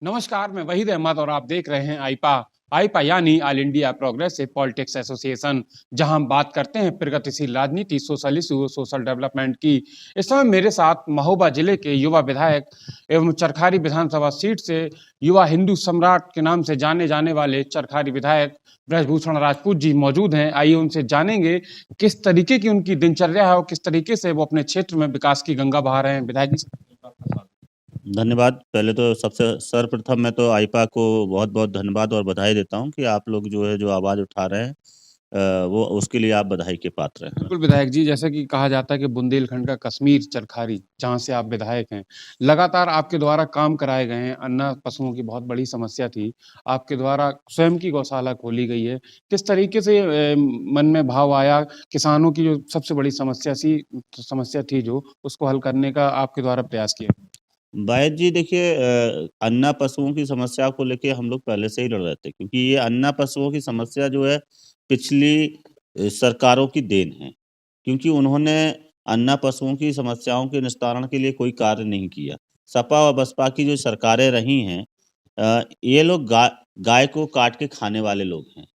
नमस्कार, मैं वहीद अहमद और आप देख रहे हैं आईपा यानी all India progressive politics association, जहां हम बात करते हैं प्रगतिशील राजनीति, सोशल डेवलपमेंट की। इस समय मेरे साथ महोबा जिले के युवा विधायक एवं चरखारी विधानसभा सीट से युवा हिंदू सम्राट के नाम से जाने जाने वाले चरखारी विधायक ब्रजभूषण राजपूत जी मौजूद हैं। आइए उनसे जानेंगे किस तरीके की उनकी दिनचर्या है और किस तरीके से वो अपने क्षेत्र में विकास की गंगा बहा रहे हैं। विधायक जी, धन्यवाद। पहले तो सबसे सर्वप्रथम मैं तो आईपा को बहुत-बहुत धन्यवाद और बधाई देता हूँ कि आप लोग जो है जो आवाज़ उठा रहे हैं वो उसके लिए आप बधाई के पात्र हैं। बिल्कुल विधायक जी, जैसा कि कहा जाता है कि बुंदेलखंड का कश्मीर चरखारी, जहाँ से आप विधायक हैं, लगातार आपके द्वारा काम कराए गए हैं। अन्ना पशुओं की बहुत बड़ी समस्या थी, आपके द्वारा स्वयं की गौशाला खोली गई है। किस तरीके से मन में भाव आया, किसानों की जो सबसे बड़ी समस्या थी जो, उसको हल करने का आपके द्वारा प्रयास किया? बायत जी देखिए अन्ना पशुओं की समस्या को लेके हम लोग पहले से ही लड़ रहे थे क्योंकि ये अन्ना पशुओं की समस्या जो है पिछली सरकारों की देन है। क्योंकि उन्होंने अन्ना पशुओं की समस्याओं के निस्तारण के लिए कोई कार्य नहीं किया। सपा व बसपा की जो सरकारें रही हैं ये लोग गाय को काट के खाने वाले लोग हैं।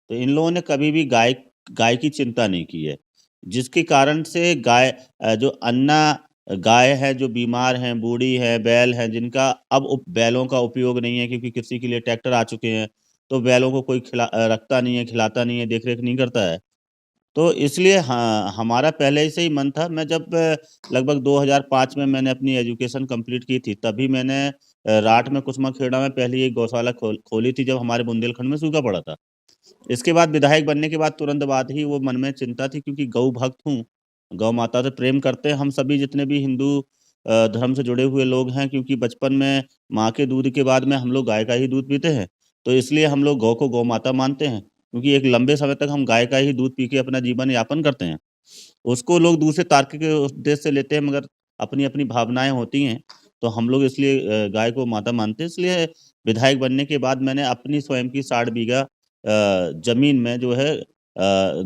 तो इन लोगों ने कभी भी गाय की चिंता नहीं की है। जिसके कारण से जो अन्ना गाय है जो बीमार हैं, बूढ़ी है, बैल हैं जिनका अब बैलों का उपयोग नहीं है क्योंकि कृषि के लिए ट्रैक्टर आ चुके हैं। तो बैलों को कोई रखता नहीं है, खिलाता नहीं है, देख-रेख नहीं करता है। तो इसलिए हाँ, हमारा पहले से ही मन था। मैं जब लगभग 2005 में मैंने अपनी एजुकेशन कंप्लीट की थी, तभी मैंने राठ में कुसमाखेड़ा में पहली एक गौशाला खोली थी जब हमारे बुंदेलखंड में सूखा पड़ा था। इसके बाद विधायक बनने के बाद तुरंत बाद ही वो मन में चिंता थी क्योंकि गौ भक्त हूँ, गौ माता से प्रेम करते हैं हम सभी जितने भी हिंदू धर्म से जुड़े हुए लोग हैं क्योंकि बचपन में माँ के दूध के बाद में हम लोग गाय का ही दूध पीते हैं। तो इसलिए हम लोग गौ को गौ माता मानते हैं क्योंकि एक लंबे समय तक हम गाय का ही दूध पी के अपना जीवन यापन करते हैं। उसको लोग दूसरे तार्किक उद्देश्य से लेते हैं मगर अपनी-अपनी भावनाएँ होती हैं। तो हम लोग इसलिए गाय को माता मानते हैं। इसलिए विधायक बनने के बाद मैंने अपनी स्वयं की 60 बीघा ज़मीन में जो है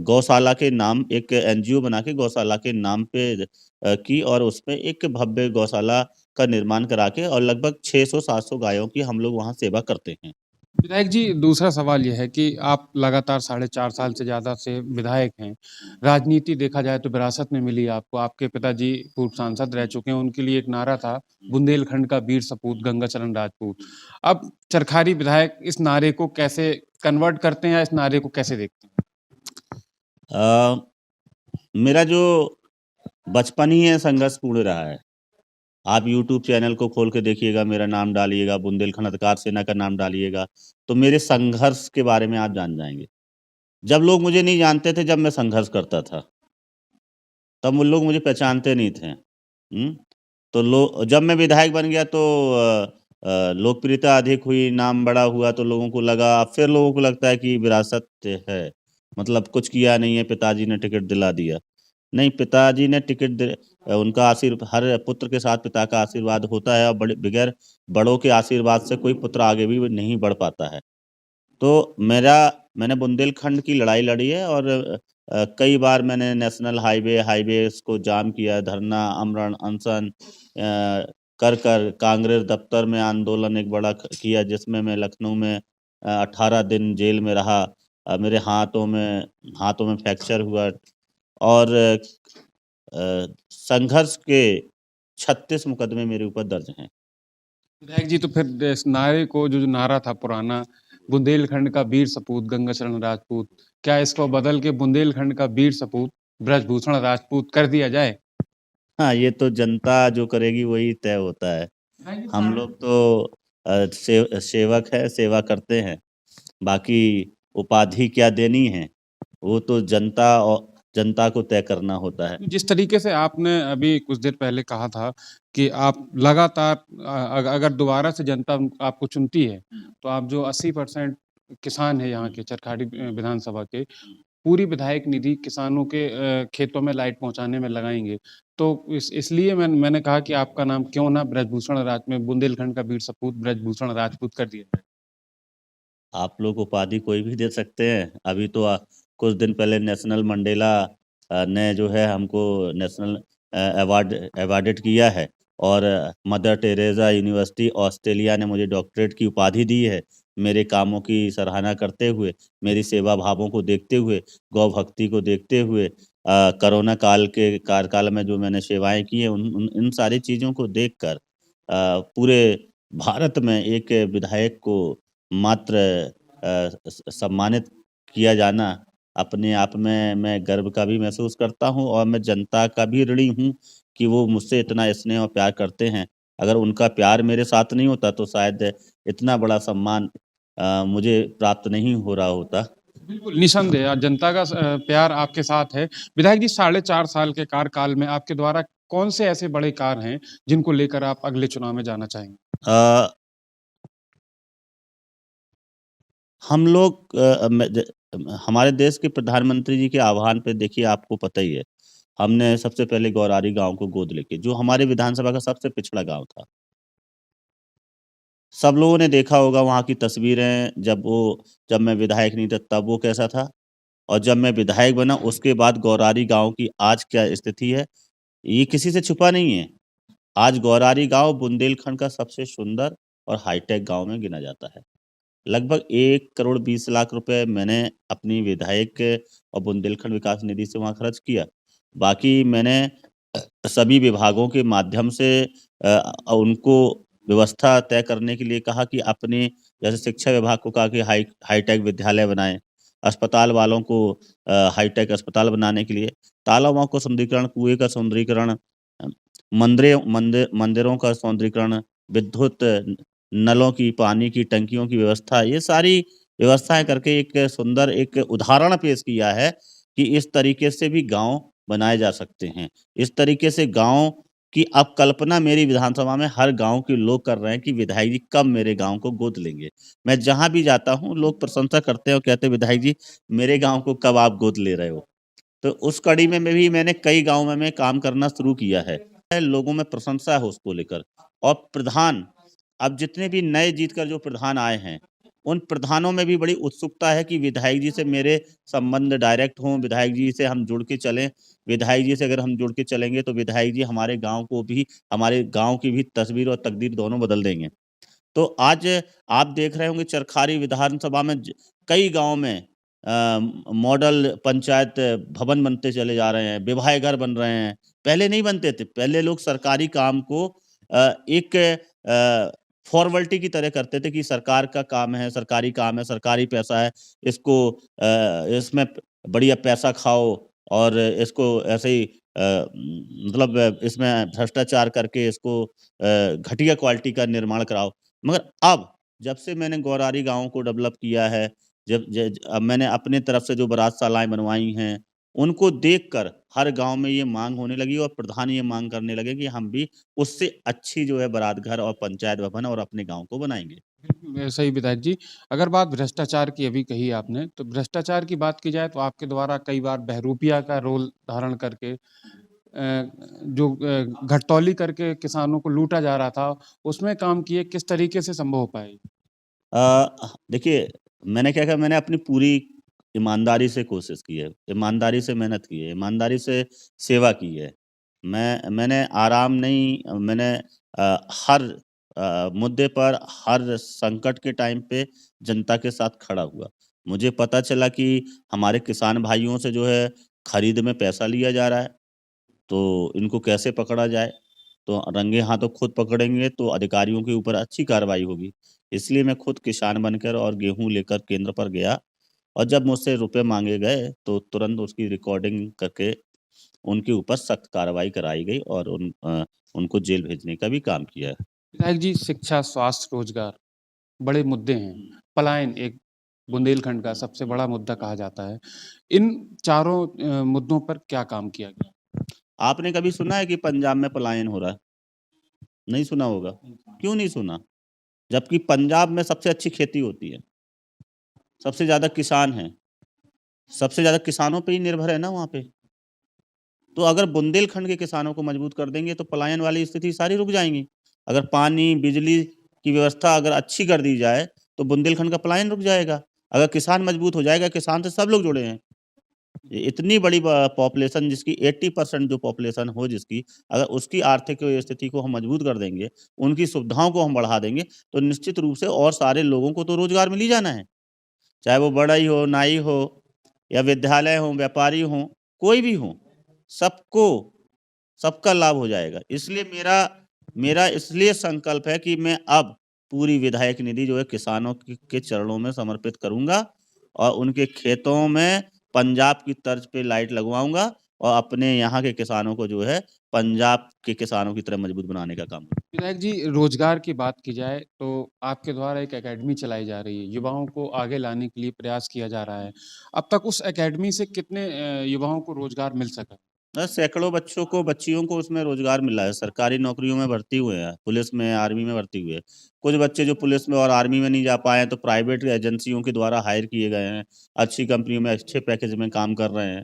गौशाला के नाम एक एनजीओ बना के गौशाला के नाम पे की और उसमें एक भव्य गौशाला का निर्माण करा के और लगभग 600-700 गायों की हम लोग वहाँ सेवा करते हैं। विधायक जी, दूसरा सवाल ये है कि आप लगातार साढ़े 4 साल से ज़्यादा से विधायक हैं। राजनीति देखा जाए तो विरासत में मिली आपको। आपके पिताजी पूर्व सांसद रह चुके हैं, उनके लिए एक नारा था, बुंदेलखंड का वीर सपूत गंगाचरण राजपूत। अब चरखारी विधायक इस नारे को कैसे कन्वर्ट करते हैं या इस नारे को कैसे देखते हैं? अ, मेरा जो बचपन ही है संघर्षपूर्ण रहा है। आप यूट्यूब चैनल को खोल के देखिएगा, मेरा नाम डालिएगा, बुंदेलखंड अधिकार सेना का नाम डालिएगा, तो मेरे संघर्ष के बारे में आप जान जाएँगे। जब लोग मुझे नहीं जानते थे, जब मैं संघर्ष करता था, तब वो लोग मुझे पहचानते नहीं थे। तो जब मैं विधायक बन गया तो लोकप्रियता अधिक हुई, नाम बड़ा हुआ तो लोगों को लगा अब फिर लोगों को लगता है कि विरासत है, मतलब कुछ किया नहीं है, पिताजी ने टिकट दिला दिया। नहीं, पिताजी ने उनका हर पुत्र के साथ पिता का आशीर्वाद होता है और बगैर बड़ों के आशीर्वाद से कोई पुत्र आगे भी नहीं बढ़ पाता है। तो मैंने बुंदेलखंड की लड़ाई लड़ी है और कई बार मैंने नेशनल हाईवेज़ को जाम किया, धरना, आमरण, अनशन कर कांग्रेस दफ्तर में आंदोलन एक बड़ा किया जिसमें मैं लखनऊ में 18 दिन जेल में रहा। मेरे हाथों में फ्रैक्चर हुआ और संघर्ष के 36 मुकदमे मेरे ऊपर दर्ज हैं। विधायक जी, तो फिर इस नारे को जो नारा था पुराना, बुंदेलखंड का वीर सपूत गंगाचरण राजपूत, क्या इसको बदल के बुंदेलखंड का वीर सपूत ब्रजभूषण राजपूत कर दिया जाए? हाँ, ये तो जनता जो करेगी वही तय होता है। हम लोग तो सेवक हैं, सेवा करते हैं। बाकी उपाधि क्या देनी है, वो तो जनता को तय करना होता है। जिस तरीके से आपने अभी कुछ देर पहले कहा था कि आप लगातार अगर दोबारा से जनता आपको चुनती है, तो आप जो 80% किसान हैं यहाँ के चरखाड़ी विधानसभा के, पूरी विधायक निधि किसानों के खेतों में लाइट पहुँचाने में लगाएँगे। तो इसलिए मैंने कहा कि आपका नाम क्यों ना बुंदेलखंड का वीर सपूत ब्रजभूषण राजपूत कर दिया जाए। आप लोग उपाधि कोई भी दे सकते हैं। अभी तो कुछ दिन पहले नेशनल मंडेला ने जो है हमको नेशनल अवार्डेड किया है। और मदर टेरेसा यूनिवर्सिटी ऑस्ट्रेलिया ने मुझे डॉक्टरेट की उपाधि दी है, मेरे कामों की सराहना करते हुए, मेरी सेवा भावों को देखते हुए, गौ भक्ति को देखते हुए, कोरोना काल के कार्यकाल में जो मैंने सेवाएँ की हैं, उन उन इन सारी चीज़ों को देखकर पूरे भारत में एक विधायक को मात्र सम्मानित किया जाना अपने आप में मैं गर्व का भी महसूस करता हूँ और मैं जनता का भी ऋणी हूँ कि वो मुझसे इतना स्नेह और प्यार करते हैं। अगर उनका प्यार मेरे साथ नहीं होता तो शायद इतना बड़ा सम्मान मुझे प्राप्त नहीं हो रहा होता। बिल्कुल, निसंदेह जनता का प्यार आपके साथ है। विधायक जी, 4.5 साल के कार्यकाल में आपके द्वारा कौन से ऐसे बड़े कार्य हैं, जिनको लेकर आप अगले चुनाव में जाना चाहेंगे? अ, हम लोग हमारे देश के प्रधानमंत्री जी के आह्वान पे देखिए आपको पता ही है, हमने सबसे पहले गौरारी गाँव को गोद लेके जो हमारे विधानसभा का सबसे पिछड़ा गाँव था। सब लोगों ने देखा होगा वहाँ की तस्वीरें जब मैं विधायक नहीं था तब वो कैसा था और जब मैं विधायक बना उसके बाद गौरारी गाँव की आज क्या स्थिति है, ये किसी से छुपा नहीं है। आज गौरारी गाँव बुंदेलखंड का सबसे सुंदर और हाईटेक गाँव में गिना जाता है। लगभग 1 करोड़ 20 लाख रुपए मैंने अपनी विधायक और बुंदेलखंड विकास निधि से वहाँ खर्च किया। बाकी मैंने सभी विभागों के माध्यम से उनको व्यवस्था तय करने के लिए कहा कि अपने जैसे शिक्षा विभाग को कहा कि हाईटेक विद्यालय बनाएँ। अस्पताल वालों को हाईटेक अस्पताल बनाने के लिए तालाबों को सुंदरीकरण, कुएँ का सुंदरीकरण, मंदिरों का सौंदर्यीकरण, विद्युत नलों की, पानी की टंकियों की व्यवस्था, ये सारी व्यवस्थाएँ करके एक सुंदर एक उदाहरण पेश किया है कि इस तरीके से भी गाँव बनाए जा सकते हैं। इस तरीके से गाँव की अब कल्पना मेरी विधानसभा में हर गाँव के लोग कर रहे हैं कि विधायक जी कब मेरे गाँव को गोद लेंगे। मैं जहाँ भी जाता हूँ, लोग प्रशंसा करते हैं और कहते हैं, "विधायक जी, मेरे गाँव को कब आप गोद ले रहे हो?" तो उस कड़ी में भी मैंने कई गाँव में मैं काम करना शुरू किया है। लोगों में प्रशंसा है उसको लेकर और प्रधान अब जितने भी नए जीतकर जो प्रधान आए हैं, उन प्रधानों में भी बड़ी उत्सुकता है कि विधायक जी से मेरे संबंध डायरेक्ट हों, विधायक जी से हम जुड़ के चलें। विधायक जी से अगर हम जुड़ के चलेंगे तो विधायक जी हमारे गाँव को भी हमारे गाँव की भी तस्वीर और तकदीर दोनों बदल देंगे। तो आज आप देख रहे होंगे चरखारी विधानसभा में कई गाँव में मॉडल पंचायत भवन बनते चले जा रहे हैं, विवाह घर बन रहे हैं। पहले नहीं बनते थे, पहले लोग सरकारी काम को एक फॉर्मेलिटी की तरह करते थे कि सरकार का काम है, सरकारी काम है, सरकारी पैसा है, इसमें बढ़िया पैसा खाओ और इसको ऐसे ही मतलब इसमें भ्रष्टाचार करके इसको घटिया क्वालिटी का निर्माण कराओ। मगर अब जब से मैंने गौरारी गाँव को डेवलप किया है, अब मैंने अपने तरफ से जो बारातशालाएँ बनवाई हैं, उनको देखकर हर गाँव में ये माँग होने लगी और प्रधान ये माँग करने लगे कि हम भी उससे अच्छी जो है बारात घर और पंचायत भवन और अपने गाँव को बनाएँगे। बिल्कुल, ऐसा ही विधायक जी। अगर बात भ्रष्टाचार की अभी कही आपने, तो भ्रष्टाचार की बात की जाए तो आपके द्वारा कई बार बहरूपिया का रोल धारण करके जो घटतौली करके किसानों को लूटा जा रहा था, उसमें काम किए, किस तरीके से संभव हो पाए? देखिए मैंने क्या किया मैंने अपनी पूरी ईमानदारी से कोशिश की है, ईमानदारी से मेहनत की है, ईमानदारी से सेवा की है। मैंने आराम नहीं मैंने हर मुद्दे पर हर संकट के टाइम पे जनता के साथ खड़ा हुआ। मुझे पता चला कि हमारे किसान भाइयों से जो है खरीद में पैसा लिया जा रहा है, तो इनको कैसे पकड़ा जाए? तो रंगे हाथों खुद पकड़ेंगे तो अधिकारियों के ऊपर अच्छी कार्रवाई होगी। इसलिए मैं खुद किसान बनकर और गेहूँ लेकर केंद्र पर गया और जब मुझसे रुपए माँगे गए, तो तुरंत उसकी रिकॉर्डिंग करके उनके ऊपर सख्त कार्रवाई कराई गई और उनको जेल भेजने का भी काम किया है। विधायक जी, शिक्षा, स्वास्थ्य, रोजगार बड़े मुद्दे हैं। पलायन एक बुंदेलखंड का सबसे बड़ा मुद्दा कहा जाता है। इन चारों मुद्दों पर क्या काम किया गया? आपने कभी सुना है कि पंजाब में पलायन हो रहा है? नहीं सुना होगा। क्यों नहीं सुना? जबकि पंजाब में सबसे अच्छी खेती होती है, सबसे ज़्यादा किसान हैं, सबसे ज़्यादा किसानों पे ही निर्भर है ना वहाँ पे। तो अगर बुंदेलखंड के किसानों को मजबूत कर देंगे तो पलायन वाली स्थिति सारी रुक जाएँगी। अगर पानी, बिजली की व्यवस्था अगर अच्छी कर दी जाए, तो बुंदेलखंड का पलायन रुक जाएगा। अगर किसान मजबूत हो जाएगा, किसान से सब लोग जुड़े हैं। इतनी बड़ी पॉपुलेशन जिसकी 80% जो पॉपुलेशन हो जिसकी, अगर उसकी आर्थिक स्थिति को हम मजबूत कर देंगे, उनकी सुविधाओं को हम बढ़ा देंगे, तो निश्चित रूप से और सारे लोगों को तो रोज़गार मिल ही जाना है। चाहे वो बढ़ई हो, नाई हो या विद्यालय हो, व्यापारी हो, कोई भी हो, सबको सबका लाभ हो जाएगा। इसलिए मेरा मेरा इसलिए संकल्प है कि मैं अब पूरी विधायक निधि जो है किसानों के चरणों में समर्पित करूँगा और उनके खेतों में पंजाब की तर्ज पे लाइट लगवाऊँगा और अपने यहाँ के किसानों को जो है पंजाब के किसानों की तरह मजबूत बनाने का काम करूँगा। विधायक जी, रोजगार की बात की जाए तो आपके द्वारा एक एकेडमी चलाई जा रही है, युवाओं को आगे लाने के लिए प्रयास किया जा रहा है। अब तक उस एकेडमी से कितने युवाओं को रोजगार मिल सका? सैकड़ों बच्चियों को उसमें रोज़गार मिला है, सरकारी नौकरियों में भर्ती हुए हैं, पुलिस में, आर्मी में भर्ती हुए हैं। कुछ बच्चे जो पुलिस में और आर्मी में नहीं जा पाए हैं, तो प्राइवेट एजेंसियों के द्वारा हायर किए गए हैं, अच्छी कंपनियों में अच्छे पैकेज में काम कर रहे हैं।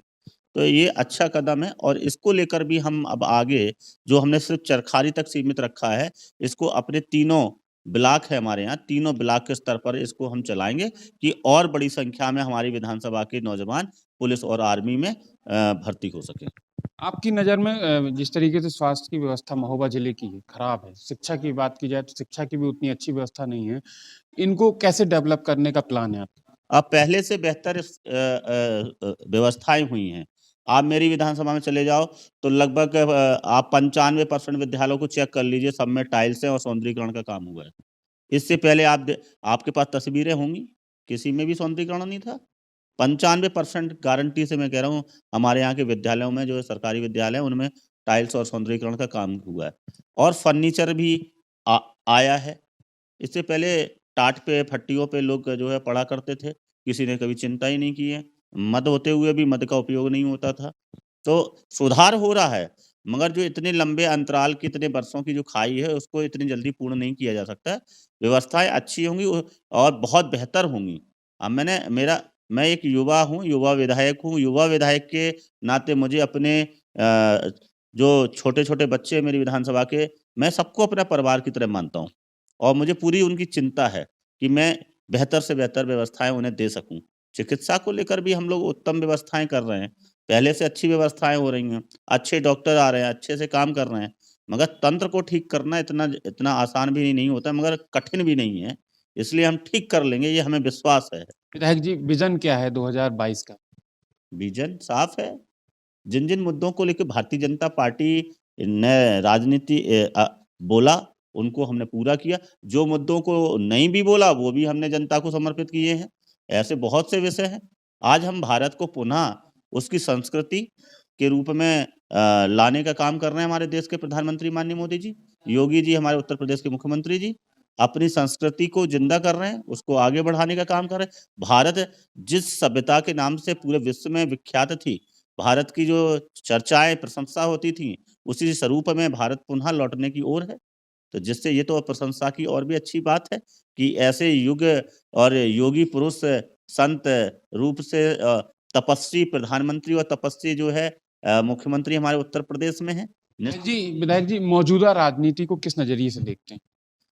तो ये अच्छा कदम है और इसको लेकर भी हम अब आगे जो हमने सिर्फ़ चरखारी तक सीमित रखा है, इसको अपने तीनों ब्लॉक है हमारे यहाँ, तीनों ब्लॉक के स्तर पर इसको हम चलाएँगे कि और बड़ी संख्या में हमारी विधानसभा के नौजवान पुलिस और आर्मी में भर्ती हो सकें। आपकी नज़र में जिस तरीके से स्वास्थ्य की व्यवस्था महोबा ज़िले की है, खराब है। शिक्षा की बात की जाए तो शिक्षा की भी उतनी अच्छी व्यवस्था नहीं है। इनको कैसे डेवलप करने का प्लान है आपका? अब पहले से बेहतर व्यवस्थाएँ हुई हैं। आप मेरी विधानसभा में चले जाओ तो लगभग आप 95% विद्यालयों को चेक कर लीजिए, सब में टाइल्स हैं और सौंदर्यीकरण का काम हुआ है। इससे पहले आपके पास तस्वीरें होंगी, किसी में भी सौंदर्यीकरण नहीं था। 95% गारंटी से मैं कह रहा हूँ, हमारे यहाँ के विद्यालयों में जो है सरकारी विद्यालय हैं, उनमें टाइल्स और सौंदर्यीकरण का काम हुआ है और फर्नीचर भी आ आया है। इससे पहले टाट पे, फट्टियों पे लोग जो है पढ़ा करते थे, किसी ने कभी चिंता ही नहीं की है। मद होते हुए भी मद का उपयोग नहीं होता था। तो सुधार हो रहा है, मगर जो इतने लंबे अंतराल की, इतने वर्षों की जो खाई है, उसको इतनी जल्दी पूर्ण नहीं किया जा सकता है। व्यवस्थाएँ अच्छी होंगी और बहुत बेहतर होंगी। अब मैं एक युवा हूँ, युवा विधायक हूँ, युवा विधायक के नाते मुझे अपने जो छोटे-छोटे बच्चे हैं मेरी विधानसभा के, मैं सबको अपना परिवार की तरह मानता हूँ। और मुझे पूरी उनकी चिंता है कि मैं बेहतर से बेहतर व्यवस्थाएँ उन्हें दे सकूँ। चिकित्सा को लेकर भी हम लोग उत्तम व्यवस्थाएँ कर रहे हैं। पहले से अच्छी व्यवस्थाएँ हो रही हैं, अच्छे डॉक्टर आ रहे हैं, अच्छे से काम कर रहे हैं। मगर तंत्र को ठीक करना इतना इतना आसान भी नहीं होता मगर कठिन भी नहीं है। इसलिए हम ठीक कर लेंगे, ये हमें विश्वास है। विधायक जी, विज़न क्या है 2022 का? विज़न साफ है। जिन-जिन मुद्दों को लेके भारतीय जनता पार्टी ने राजनीति बोला, उनको हमने पूरा किया। जो मुद्दों को नहीं भी बोला, वो भी हमने जनता को समर्पित किए हैं। ऐसे बहुत से विषय हैं। आज हम भारत को पुनः उसकी संस्कृति के रूप में लाने का काम कर रहे हैं हमारे देश के प्रधानमंत्री माननीय मोदी जी। योगी जी हमारे उत्तर प्रदेश के मुख्यमंत्री जी, अपनी संस्कृति को ज़िंदा कर रहे हैं, उसको आगे बढ़ाने का काम कर रहे हैं। भारत जिस सभ्यता के नाम से पूरे विश्व में विख्यात थी, भारत की जो चर्चाएँ, प्रशंसा होती थी, उसी स्वरूप में भारत पुनः लौटने की ओर है। तो जिससे ये तो प्रशंसा की और भी अच्छी बात है कि ऐसे युग और योगी पुरुष, संत रूप से तपस्वी प्रधानमंत्री और तपस्वी जो है मुख्यमंत्री हमारे उत्तर प्रदेश में हैं। विधायक जी, मौजूदा राजनीति को किस नज़रिए से देखते हैं?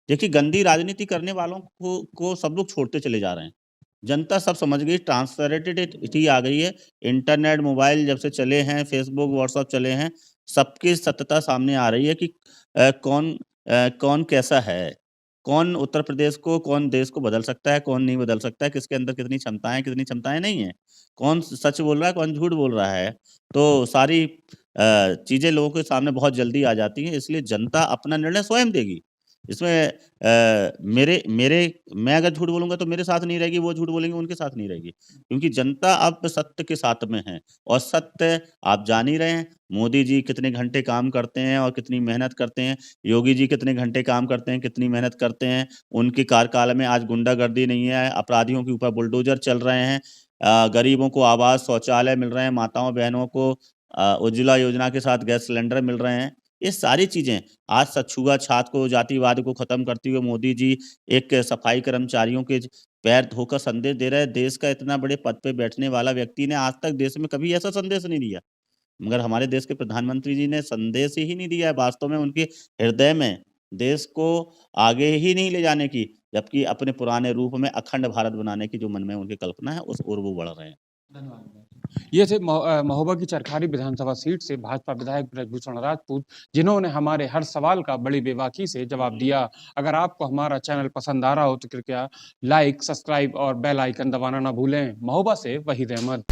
देखिए, गंदी राजनीति करने वालों को सब लोग छोड़ते चले जा रहे हैं। जनता सब समझ गई, ट्रांसपेरेंटिटी आ गई है। इंटरनेट, मोबाइल जब से चले हैं, फ़ेसबुक, व्हाट्सएप चले हैं, सबकी सत्यता सामने आ रही है कि कौन कैसा है? कौन उत्तर प्रदेश को, कौन देश को बदल सकता है, कौन नहीं बदल सकता है, किसके अंदर कितनी क्षमताएँ नहीं हैं। कौन सच बोल रहा है, कौन झूठ बोल रहा है। तो सारी चीज़ें लोगों के सामने बहुत जल्दी आ जाती हैं, इसलिए जनता अपना निर्णय स्वयं देगी। इसमें मेरे मेरे मैं अगर झूठ बोलूँगा तो मेरे साथ नहीं रहेगी, वो झूठ बोलेंगे उनके साथ नहीं रहेगी। क्योंकि जनता अब सत्य के साथ में है और सत्य आप जान ही रहे हैं, मोदी जी कितने घंटे काम करते हैं और कितनी मेहनत करते हैं, योगी जी कितने घंटे काम करते हैं, कितनी मेहनत करते हैं। उनके कार्यकाल में आज गुंडागर्दी नहीं है, अपराधियों के ऊपर बुलडोज़र चल रहे हैं। गरीबों को आवास, शौचालय मिल रहे हैं, माताओं-बहनों को उज्ज्वला योजना के साथ गैस सिलेंडर मिल रहे हैं। ये सारी चीज़ें आज छूआ-छात को, जातिवाद को खत्म करते हुए मोदी जी एक सफाई कर्मचारियों के पैर धोकर संदेश दे रहे हैं। देश का इतना बड़े पद पे बैठने वाला व्यक्ति ने आज तक देश में कभी ऐसा संदेश नहीं दिया। मगर हमारे देश के प्रधानमंत्री जी ने संदेश ही नहीं दिया है। वास्तव में उनके हृदय में देश को आगे ही नहीं ले जाने की, जबकि अपने पुराने रूप में अखंड भारत बनाने की जो मन में उनकी कल्पना है, उस ओर वो बढ़ रहे हैं। ये थे महोबा की चरखारी विधानसभा सीट से भाजपा विधायक ब्रजभूषण राजपूत, जिन्होंने हमारे हर सवाल का बड़ी बेबाकी से जवाब दिया। अगर आपको हमारा चैनल पसंद आ रहा हो तो कृपया लाइक, सब्सक्राइब और बेल आइकन दबाना ना भूलें। महोबा से वहीद अहमद।